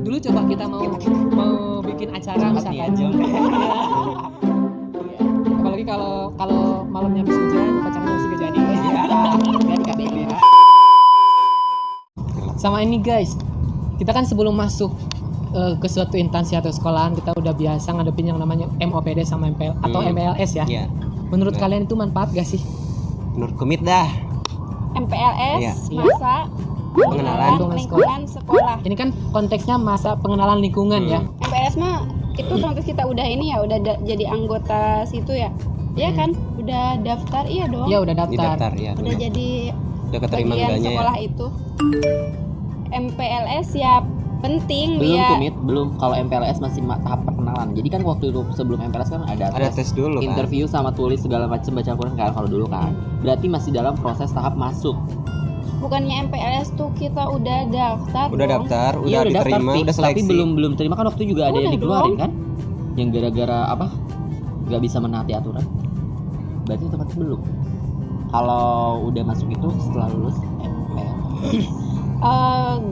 Dulu coba kita mau bikin acara misalkan. Apalagi kalau malamnya habis hujan, pacarnya masih gak jadi. Jadi KBB. Sama ini guys, kita kan sebelum masuk ke suatu instansi atau sekolahan kita udah biasa ngadepin yang namanya MOPD sama MPL atau MLS ya. Iya. Menurut kalian itu manfaat gak sih? Menurut komit dah. MPLS Iya. masa Pengenalan lingkungan sekolah. Ini kan konteksnya masa pengenalan lingkungan ya. MPLS mah itu otomatis kita udah ini ya, udah jadi anggota situ ya. Iya kan? Udah daftar, iya dong. Iya udah Di daftar. daftar ya. Udah jadi Udah keterima bagian enggaknya ya. sekolah itu. MPLS ya penting Belum biar komit, belum. Kalau MPLS masih tahap perkenalan. Jadi kan waktu itu sebelum MPLS kan ada Tes dulu kan. interview sama tulis segala macam baca Al-Quran kan kalau dulu kan. Berarti masih dalam proses tahap masuk. bukannya MPLS tuh kita udah daftar Udah dong. daftar, udah Iya, diterima, daftar, udah seleksi. tapi belum terima kan waktu itu juga ada yang Udah dikeluarin dong. kan. Yang gara-gara apa? Gak bisa menaati aturan. Berarti tempat belum. Kalau udah masuk itu setelah lulus MPLS.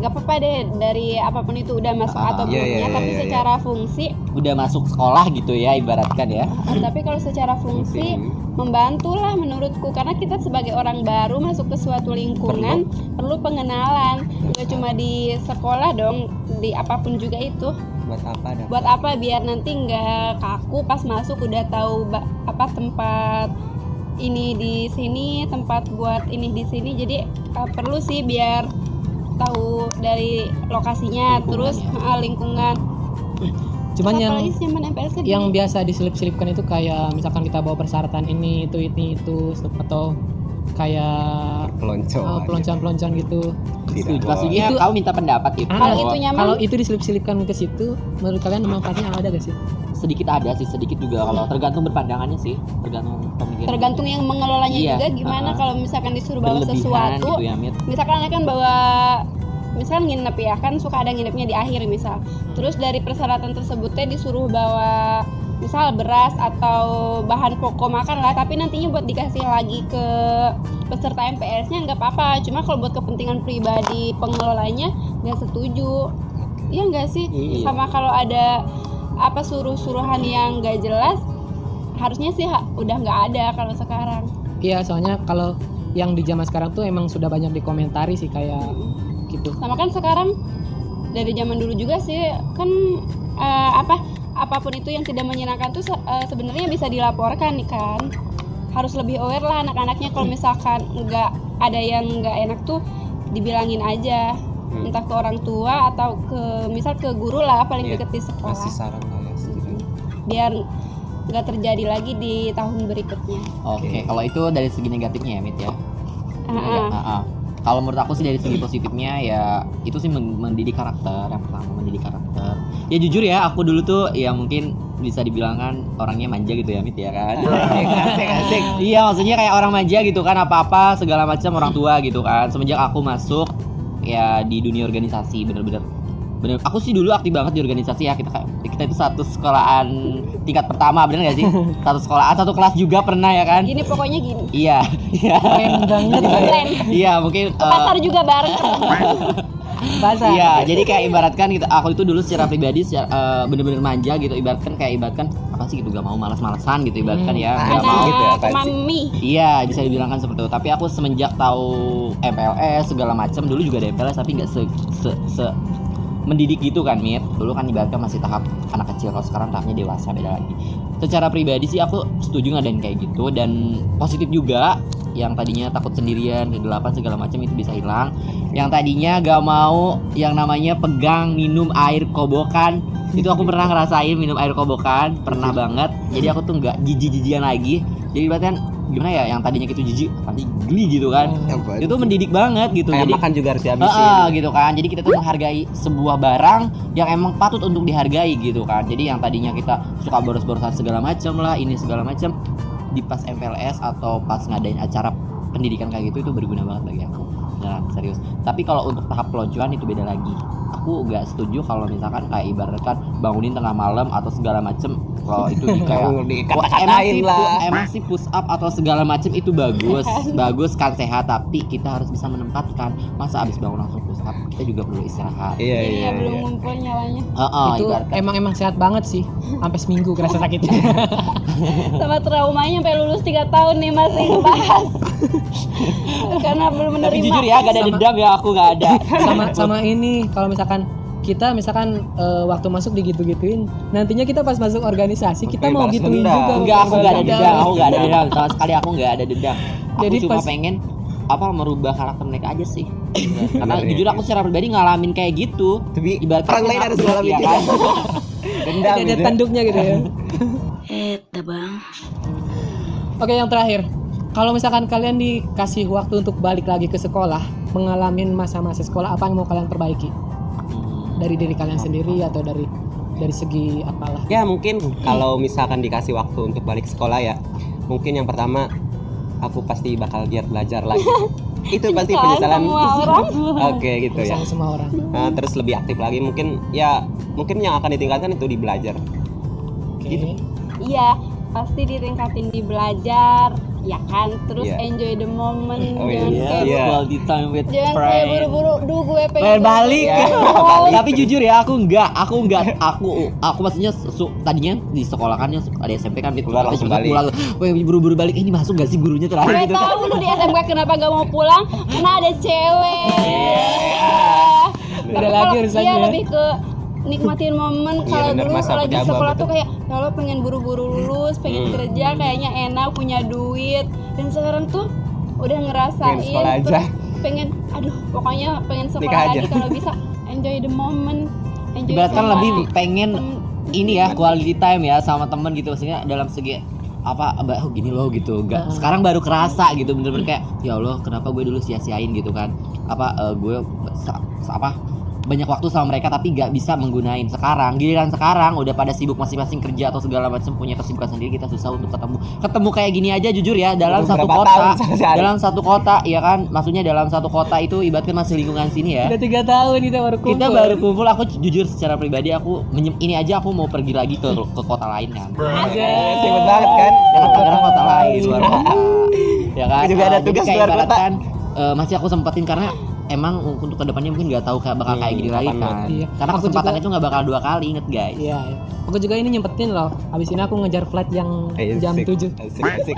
Gak apa-apa deh dari apapun itu udah masuk atau iya, belumnya, iya, tapi iya, iya. secara fungsi Udah masuk sekolah gitu ya ibaratkan ya. tapi kalau secara fungsi membantulah menurutku, karena kita sebagai orang baru masuk ke suatu lingkungan perlu pengenalan, gak cuma di sekolah dong, di apapun juga itu. Buat apa dah? Buat apa? Biar nanti nggak kaku pas masuk udah tahu apa tempat ini di sini, tempat buat ini di sini. Jadi perlu sih biar tahu dari lokasinya, terus lingkungan. Cuman yang apalagi sih zaman MPLS kan yang biasa diselip-selipkan itu kayak misalkan kita bawa persyaratan ini itu atau kayak Pelonco. peloncoan gitu. Pastinya Itu- kau minta pendapat gitu. Kalau bahwa itu nyaman, Kalau itu diselip-selipkan ke situ, menurut kalian manfaatnya ada gak sih? sedikit ada sih, sedikit juga kalau tergantung berpandangannya sih, tergantung pemikiran. tergantung yang mengelolanya Iya, juga gimana. Kalau misalkan disuruh bawa berlebihan sesuatu, gitu ya, Mit. misalkan kan bawa, misalkan nginep ya, kan suka ada nginepnya di akhir misal, terus dari persyaratan tersebutnya disuruh bawa misal beras atau bahan pokok makan lah, tapi nantinya buat dikasih lagi ke peserta MPLS-nya nggak apa-apa. Cuma kalau buat kepentingan pribadi pengelolanya nggak setuju. Iya nggak sih? Iya. Sama kalau ada apa suruh-suruhan yang nggak jelas, harusnya sih udah nggak ada kalau sekarang. Iya, soalnya kalau yang di zaman sekarang tuh emang sudah banyak dikomentari sih kayak gitu. Sama kan sekarang dari zaman dulu juga sih kan apapun itu yang tidak menyenangkan tuh sebenarnya bisa dilaporkan nih kan. Harus lebih aware lah anak-anaknya, kalau misalkan nggak ada yang nggak enak tuh dibilangin aja, entah ke orang tua atau misal ke guru lah paling Iya, deket di sekolah, Kasih saran lah ya setidaknya. biar nggak terjadi lagi di tahun berikutnya. Oke, kalau itu dari segi negatifnya ya, Mit ya. Ah. Kalau menurut aku sih dari segi positifnya ya itu sih mendidik karakter, yang pertama mendidik karakter. Ya jujur ya, aku dulu tuh ya mungkin bisa dibilang kan orangnya manja gitu ya, Mit ya kan. Asik. Iya, maksudnya kayak orang manja gitu kan, apa-apa segala macam orang tua gitu kan. Semenjak aku masuk ya di dunia organisasi bener. Aku sih dulu aktif banget di organisasi ya, kita itu satu sekolahan tingkat pertama, bener gak sih? Satu sekolahan, satu kelas juga pernah ya kan? Gini pokoknya gini. Iya. Keren banget. Keren. Iya, mungkin Ke pasar juga bareng. Bahasa. iya, jadi kayak ibaratkan gitu, aku itu dulu secara pribadi bener-bener manja gitu, ibaratkan apa sih gitu, gak mau malas-malasan gitu ibaratkan ya, gak mau. gitu ya, Anak apaan sih? mami. Iya, bisa dibilang kan seperti itu. Tapi aku semenjak tahu MPLS segala macam, dulu juga ada MPLS tapi nggak se mendidik gitu kan, Mit. Dulu kan ibaratkan masih tahap anak kecil, kalau sekarang tahapnya dewasa, beda lagi. Secara pribadi sih aku setuju ngadain kayak gitu, dan positif juga. Yang tadinya takut sendirian, kegelapan segala macam itu bisa hilang. Yang tadinya gak mau yang namanya pegang minum air kobokan, itu aku pernah ngerasain minum air kobokan, pernah banget. Jadi aku tuh nggak jijik-jijikan lagi. Jadi ibaratkan gimana ya, yang tadinya gitu jijik nanti geli gitu kan. Itu mendidik banget gitu. Kayak Jadi makan juga harus dihabisin. gitu kan. Jadi kita tuh menghargai sebuah barang yang emang patut untuk dihargai gitu kan. Jadi yang tadinya kita suka boros-borosan segala macam lah, ini segala macam, di pas MPLS atau pas ngadain acara pendidikan kayak gitu itu berguna banget bagi aku. Nah, serius. Tapi kalau untuk tahap peloncoan itu beda lagi. Aku nggak setuju kalau misalkan kayak ibaratkan bangunin tengah malam atau segala macem. Kalau itu kayak wah, emang sih push up atau segala macem itu bagus kan sehat. Tapi kita harus bisa menempatkan. Masa abis bangun langsung push up, kita juga perlu istirahat. Iya. Belum ngumpul nyala-nyala. Itu emang sehat banget sih. Sampai seminggu kerasa sakitnya. Sama traumanya sampai lulus 3 tahun nih masih ngebahas. Karena belum menerima. Tapi jujur ya, gak ada dendam ya, aku gak ada. sama ini kalau misalkan kita waktu masuk digitu-gituin, nantinya kita pas masuk organisasi kita mau balas gituin dendam. juga. Enggak, aku gak ada dendam, sama sekali aku gak ada dendam. Aku Jadi cuma pas- pengen merubah karakter mereka aja sih. Karena Bener, jujur ya. aku secara pribadi ngalamin kayak gitu. Tapi Ibaratnya orang lain harus ngalamin ya gitu. kan? Dendam Ada gitu. tanduknya gitu ya. Bang. Oke, yang terakhir. Kalau misalkan kalian dikasih waktu untuk balik lagi ke sekolah, mengalami masa-masa sekolah, apa yang mau kalian perbaiki? Dari diri kalian sendiri atau dari segi apalah? Ya mungkin kalau misalkan dikasih waktu untuk balik sekolah ya, mungkin yang pertama aku pasti bakal giat belajar lagi. Itu pasti penyesalan. Semua orang. Oke gitu ya. Sama semua orang. Nah, terus lebih aktif lagi mungkin yang akan ditingkatkan itu di belajar. Oke. Iya, pasti ditingkatin di belajar, ya kan. Terus Iya. enjoy the moment, Oh, jangan iya. kayak Iya. Quality time with jangan kayak friends. buru-buru. Duh, gue pengen Pengen balik. Ya, Oh, Tapi jujur ya, aku maksudnya tadinya di sekolah kan yang ada SMP kan gitu. Keluar langsung balik. Buru-buru balik. Ini masuk gak sih gurunya terakhir gue gitu. tahu lu di SMK kenapa gak mau pulang, karena ada cewek. Beda lagi urusannya. Iya, lebih ke nikmatin momen. Kalau bener, dulu masa lagi pejabat sekolah betul. tuh kayak kalau pengen buru-buru lulus, pengen kerja, kayaknya enak, punya duit. Dan sekarang tuh udah ngerasain Pengen sekolah aja. terus pengen pokoknya pengen sekolah Nikah aja. lagi kalau bisa. Enjoy the moment, enjoy Ibaratkan sama lebih pengen tem- ini ya, quality time ya sama temen gitu, maksudnya dalam segi gini loh gitu. Enggak, sekarang baru kerasa gitu, bener-bener kayak ya Allah, kenapa gue dulu sia-siain gitu kan. Gue banyak waktu sama mereka tapi gak bisa menggunain. Giliran sekarang udah pada sibuk masing-masing kerja atau segala macam, punya kesibukan sendiri, kita susah untuk ketemu kayak gini aja jujur ya, dalam satu Berapa kota, tahun sehari? dalam satu kota ya kan, maksudnya dalam satu kota itu ibaratnya masih lingkungan sini ya. Udah 3 tahun kita baru kumpul. Kita baru kumpul. Aku jujur secara pribadi aku ini aja aku mau pergi lagi ke kota lain kan. Sibuk banget kan? Ya kan, kota lain, luar kota. Ya kan. Aku juga ada Jadi tugas kayak luar kota. ibaratkan, masih aku sempetin karena emang untuk kedepannya mungkin nggak tahu bakal kayak gini lagi kapan kan. Iya. Karena Aku kesempatan juga- itu nggak bakal 2 kali, inget guys. Iya. Aku juga ini nyempetin loh. Habis ini aku ngejar flight yang jam 7. Asik.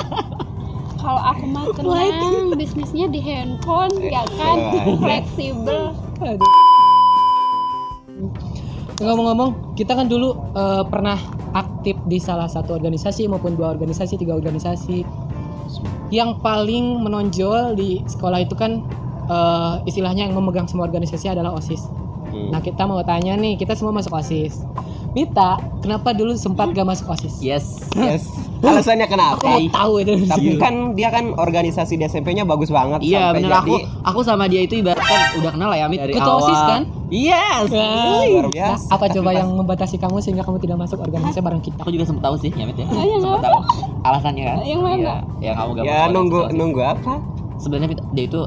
Kalau aku mah tenang, bisnisnya di handphone, ya kan, fleksibel. Aduh. Ngomong-ngomong, kita kan dulu pernah aktif di salah satu organisasi maupun 2 organisasi, 3 organisasi. Yang paling menonjol di sekolah itu kan istilahnya yang memegang semua organisasi adalah OSIS. Nah, kita mau tanya nih, kita semua masuk OSIS. Mita, kenapa dulu sempat gak masuk OSIS? Yes. Yes. Alasannya kenapa? Aku mau tahu itu. Tapi kan dia kan organisasi di SMP-nya bagus banget. Iya sampai bener, jadi aku sama dia itu ibaratkan udah kenal lah ya Mit, dari Ketua awal. OSIS kan? Yes. luar Nah, biasa. apa coba yang membatasi kamu sehingga kamu tidak masuk organisasi bareng kita? Aku juga sempet tahu sih ya Mit ya. yang Sempet apa? tahu alasannya kan. Yang mana? Iya, yang kamu gak Ya masuk nunggu organisasi. apa? Sebenarnya dia itu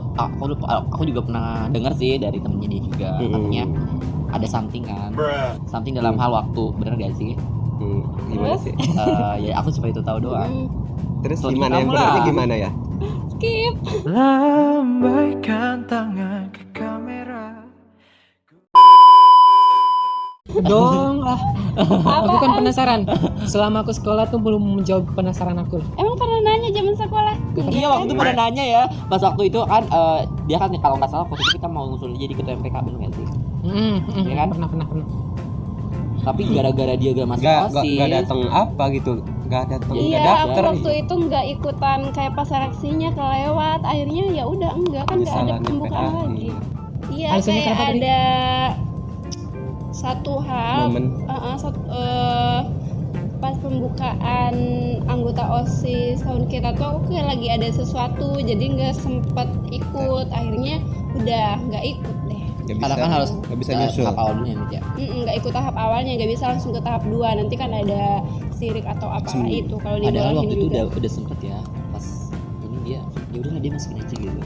aku juga pernah dengar sih dari temennya dia juga, katanya ada something kan, something dalam hal waktu, bener gak sih? Gimana sih? Ya aku cuma itu tahu doang. Terus Soalnya gimana yang kamu benarnya lah. gimana ya? Skip. Lambaikan tangan ke kamera. Dong ah. Aku kan penasaran. Selama aku sekolah tuh belum menjawab penasaran aku. Emang pernah nanya zaman sekolah? Iya waktu itu pernah nanya ya, pas waktu itu kan dia kan kalau nggak salah waktu itu kita mau ngusul jadi ketua MPK bener nggak sih? Iya kan? Pernah. Tapi gara-gara dia gak masuk OSIS. Gak datang apa gitu. Gak datang. Iya, Gak aku daftar. waktu itu nggak ikutan kayak pas seleksinya kelewat. Akhirnya ya udah enggak kan nggak ada Penyesalan pembukaan MPK. lagi. Iya, Alasannya kayak kenapa tadi? ada satu hal Momen. pas pembukaan anggota OSIS tahun kita tuh aku kayak lagi ada sesuatu jadi nggak sempet ikut. Akhirnya udah nggak ikut deh. Karena kan harus Gak bisa nyusul. tahap awal dulu ya Mit ya. Nggak ikut tahap awalnya, nggak bisa langsung ke tahap 2. Nanti kan ada sirik atau apalah itu kalau Padahal dibolehin waktu itu juga. udah sempet ya, pas ini dia ya udahlah dia masukin aja gitu.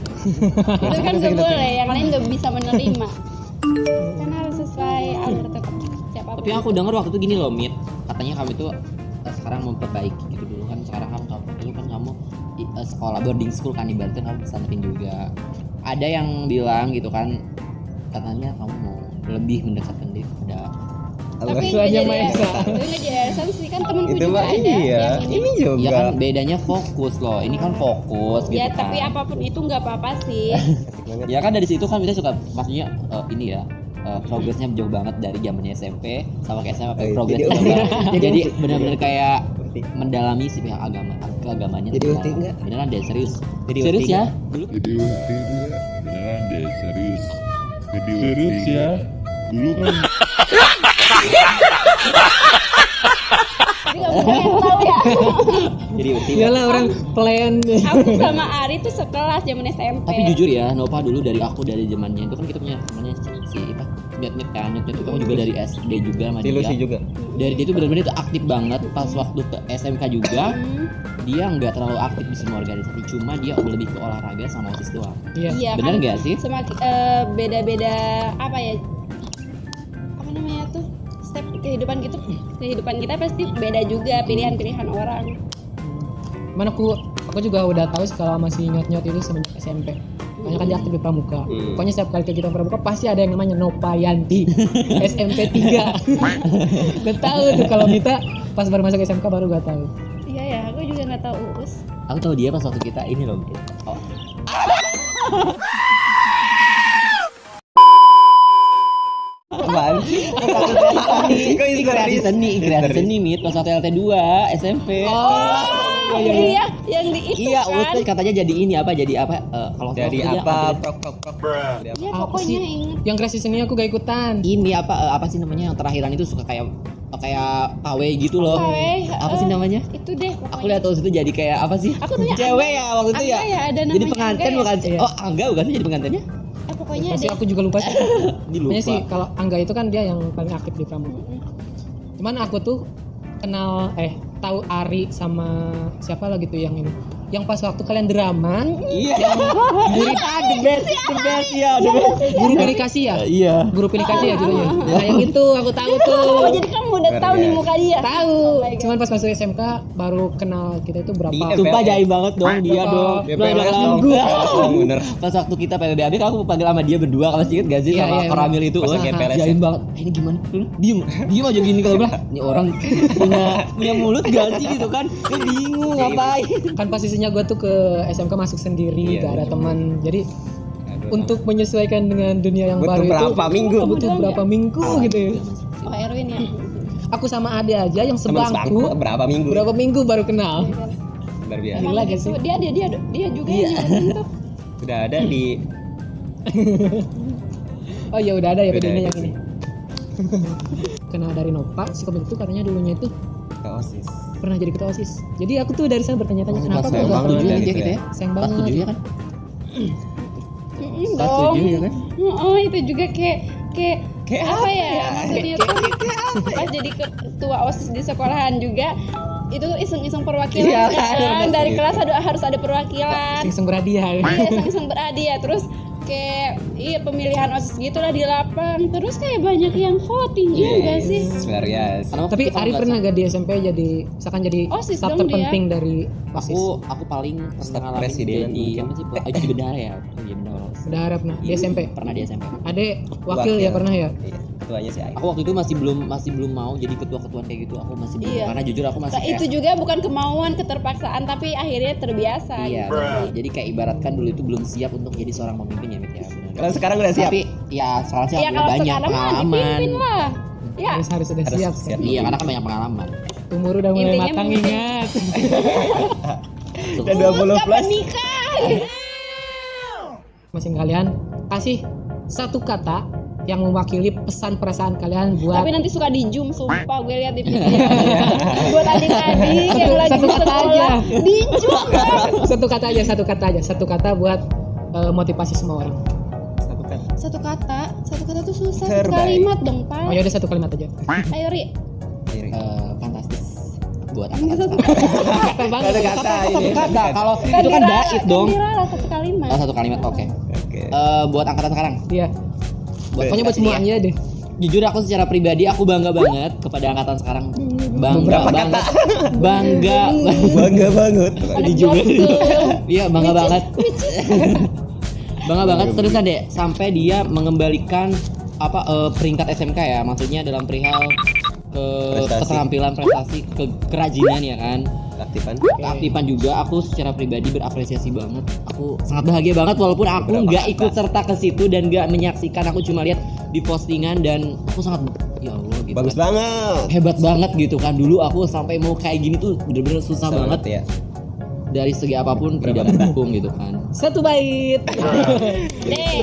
Itu kan nggak boleh, yang lain nggak bisa menerima. Kan harus sesuai alur tetap siapapun. Tapi aku dengar waktu itu gini loh Mit, katanya kamu itu sekarang memperbaiki gitu. Dulu kan sekarang kamu sekolah boarding school kan, ibaratnya kamu pesantren juga. Ada yang bilang gitu kan, katanya kamu mau lebih mendekatkan diri kepada Allah. Tapi Itu aja nggak mah jadi Esa. itu nggak jadi alasan sih, kan temenku Itu juga mah ada iya. yang Ini juga. Ya kan bedanya fokus loh. Ini kan fokus gitu Ya kan. tapi apapun itu nggak apa-apa sih. Asik banget. Ya kan dari situ kan kita suka maksudnya ini ya progresnya jauh banget dari zamannya SMP sama ke SMA Oh, iya. progresnya Jadi jauh ulti. banget. Jadi benar-benar kayak Ulti. mendalami sih pihak keagamanya. Jadi ulti nggak? Beneran deh serius. Jadi Serius ulti ya? nggak? Dulu Jadi ulti juga beneran deh serius. Jadi serius ya. Dulu kan Tapi nggak mungkin yang tahu ya. Jadi ulti. Iyalah orang plan. Aku sama Ari tuh sekelas zaman SMP. tapi jujur ya, Nova dulu dari zamannya itu kan kita punya namanya si apa? Nyet kan, nyet itu kamu juga dari SD juga sama Si Lucy dia. juga. Dari dia itu benar-benar itu aktif banget pas waktu ke SMK juga. Hmm, Dia nggak terlalu aktif di semua organisasi, cuma dia lebih ke olahraga sama OSIS doang. Iya. Iya Bener kan. nggak sih? Semakin beda-beda apa ya? Apa namanya tuh? Step kehidupan gitu. Kehidupan kita pasti beda juga pilihan-pilihan orang. Mana aku juga udah tahu sih kalau masih nyot-nyot itu semenjak SMP. Banyak kan dia aktif di pramuka. Pokoknya setiap kali kegiatan pramuka pasti ada yang namanya Nopayanti SMP 3. Gak tahu tuh kalau kita pas baru masuk SMK baru gak tahu. Iya ya, aku juga nggak tahu Uus. Aku tahu dia pas waktu kita ini loh. Oh. Apaan sih? Kok ini Kreasi seni mit pas waktu LT2 SMP. Oh, iya, yang di itu Iya, kan. Uus katanya jadi ini apa? Jadi apa? Kalau Jadi waktu dia apa? dia- Prok. Jadi apa? Ya Apa pokoknya sih? inget. Yang kreasi seni aku gak ikutan. Ini apa sih namanya yang terakhiran itu suka kayak pawe gitu loh. Pawe, Apa sih namanya? Itu deh pokoknya. Aku lihat tuh itu jadi kayak apa sih? Aku tanya Cewek ya waktu itu ya. Angga ya, ada Jadi namanya pengantin Angga ya? bukan sih? Iya. Oh, Angga bukan sih jadi pengantinnya? Pokoknya Pasti ada. aku juga lupa sih. Ini lupa. Pokoknya sih kalau Angga itu kan dia yang paling aktif di pramuka. Cuman aku tuh kenal tahu Ari sama siapa lagi tuh yang ini. Yang pas waktu kalian drama, Iya. The best ya. guru pilih kasih ya? Iya. Guru pilih kasih ya judulnya. Nah, yang itu aku tahu tuh. Oh, jadi kamu udah tahu nih muka dia. Tahu. Oh my God. Cuman pas masuk SMK baru kenal kita itu berapa? Di Sumpah FLS. jaim banget dong dia dong. DPLS dong. Bener. Pas waktu kita PLDAB kan aku panggil sama dia berdua, kalau inget gak sih Iya, sama iya, Koramil itu. Pas Oh, lagi FLS. jaim banget. Ini gimana? Diem aja gini kalau bilang. Ini orang punya mulut gak sih gitu kan? Dia bingung ngapain. Kan posisinya gue tuh ke SMK masuk sendiri, Iya. gak ada teman. Jadi untuk menyesuaikan dengan dunia yang Butuh baru itu berapa minggu? butuh berapa minggu gitu ya. Oh, Erwin ya. Aku sama Ade aja yang Teman sebangku sebangku berapa minggu? berapa minggu baru kenal. Luar biasa. Gila gak sih? Dia juga yang nyebutin tuh. Udah ada di Oh ya udah ada ya Udah bedanya ada yang sih. ini. Kenal dari Nova, si komik itu katanya dulunya itu ke OSIS. pernah jadi ketua OSIS. Jadi aku tuh dari sana bertanya-tanya kenapa sayang kok gak banget pernah ya jadi gitu ya. sayang Pas banget. 7 ya kan? Mm-mm, Pas dong. 7 ya kan? Oh, itu juga kayak Kayak apa apa ya? ya? Maksudnya tuh pas jadi ketua OSIS di sekolahan juga itu tuh iseng-iseng perwakilan Iya, kan. Dari gitu. kelas harus ada perwakilan. Iseng berhadiah. Iya, iseng-iseng berhadiah. Terus kayak pemilihan OSIS gitulah di lapang. Terus kayak banyak yang voting juga sih. Luar biasa. Karena waktu Tapi itu kalau Ari nggak pernah gak di SMP jadi misalkan jadi OSIS staff dong dia. terpenting dari OSIS. aku paling Staf pernah ngalamin presidenan jadi mungkin. apa sih? Jadi bendahara ya. Oh iya bendahara. Udah harap nah di SMP. Pernah di SMP. Ade wakil ya pernah ya. Iya, ketuanya si Aik. Aku waktu itu masih belum mau jadi ketua-ketuaan kayak gitu. Aku masih belum. Iya. Karena jujur aku masih Nah, itu juga bukan kemauan, keterpaksaan, tapi akhirnya terbiasa. Iya, gitu. betul. Jadi kayak ibaratkan dulu itu belum siap untuk jadi seorang pemimpin ya, Mit ya. Benar. Kalau sekarang udah siap. Tapi ya sekarang sih Ya aku kalau banyak sekarang mah pengalaman. dipimpin lah. Ya. Harus sudah Harus siap. siap. Iya, karena kan banyak pengalaman. Umur udah mulai Intinya matang mungkin- ingat. Udah 20 Kapan plus. nikah? Masing kalian kasih satu kata yang mewakili pesan perasaan kalian buat Tapi nanti suka di zoom, sumpah gue lihat di video. Buat adik-adik yang lagi Satu kata sekolah, aja. di zoom. satu kata buat motivasi semua orang. Satu kan. Satu kata tuh susah. Terbaik. Kalimat dong, Oh Pak. ya udah satu kalimat aja. Ayo, Ri. Fantastis buat Ini angkatan satu sekarang. Kata banget. Ada kata ini. Kata kalau itu kan bait dong. Lah, satu kalimat. Oh, satu kalimat. Oke. Oke. Buat angkatan sekarang. Iya. Pokoknya buat semuanya deh. Jujur aku secara pribadi aku bangga banget kepada angkatan sekarang. Bangga banget. Bangga. Bangga banget. Ada juga. tuh. Iya, bangga banget. Bangga banget terusan deh sampai dia mengembalikan peringkat SMK ya, maksudnya dalam perihal Prestasi. keterampilan, prestasi, kerajinan ya kan. Keaktifan juga, aku secara pribadi berapresiasi banget. Aku sangat bahagia banget walaupun aku Berapa nggak kata? ikut serta ke situ dan nggak menyaksikan, aku cuma lihat di postingan dan aku sangat ya Allah gitu. Bagus kan. banget. Hebat banget gitu kan. Dulu aku sampai mau kayak gini tuh bener-bener susah banget ya. dari segi apapun tidak mendukung gitu kan. Satu bait.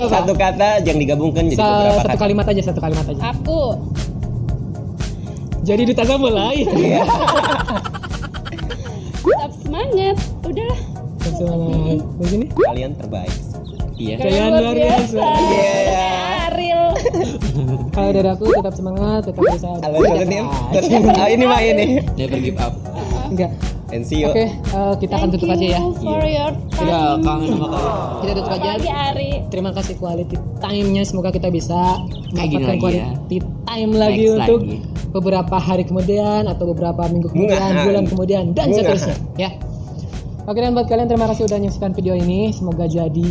Satu kata yang digabungkan jadi beberapa Satu kata. kalimat aja, satu kalimat aja. Aku Jadi duta mulai. Iya. tetap semangat. Udahlah. Semangat. Begini. Kalian terbaik. Iya. Kalian luar biasa. Iya. Ariel. Kalau dari aku tetap semangat, tetap berusaha. Halo Nim. Ini mah ini. Never give up. Enggak. And see you. Oke, kita akan tutup aja ya. For your Ya time. kangen sama kalian. Kita tutup aja. Apalagi Ari. Terima kasih quality time-nya, semoga kita bisa Kayak gini mendapatkan lagi quality time lagi Next untuk lagi. beberapa hari kemudian atau beberapa minggu kemudian, Bungahan. bulan kemudian dan Bungahan. seterusnya ya. Oke, dan buat kalian terima kasih udah menyaksikan video ini, semoga jadi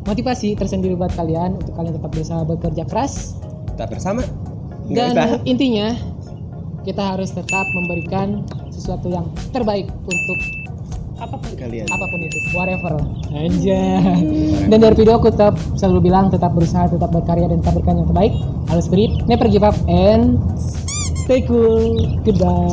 motivasi tersendiri buat kalian untuk kalian tetap berusaha bekerja keras Kita bersama. Nggak dan usaha. intinya kita harus tetap memberikan sesuatu yang terbaik untuk Apapun. Kalian. apapun itu, whatever aja. Dan dari video aku tetap selalu bilang tetap berusaha, tetap berkarya dan tetap berikan yang terbaik. Always spirit, never give up and stay cool. Goodbye.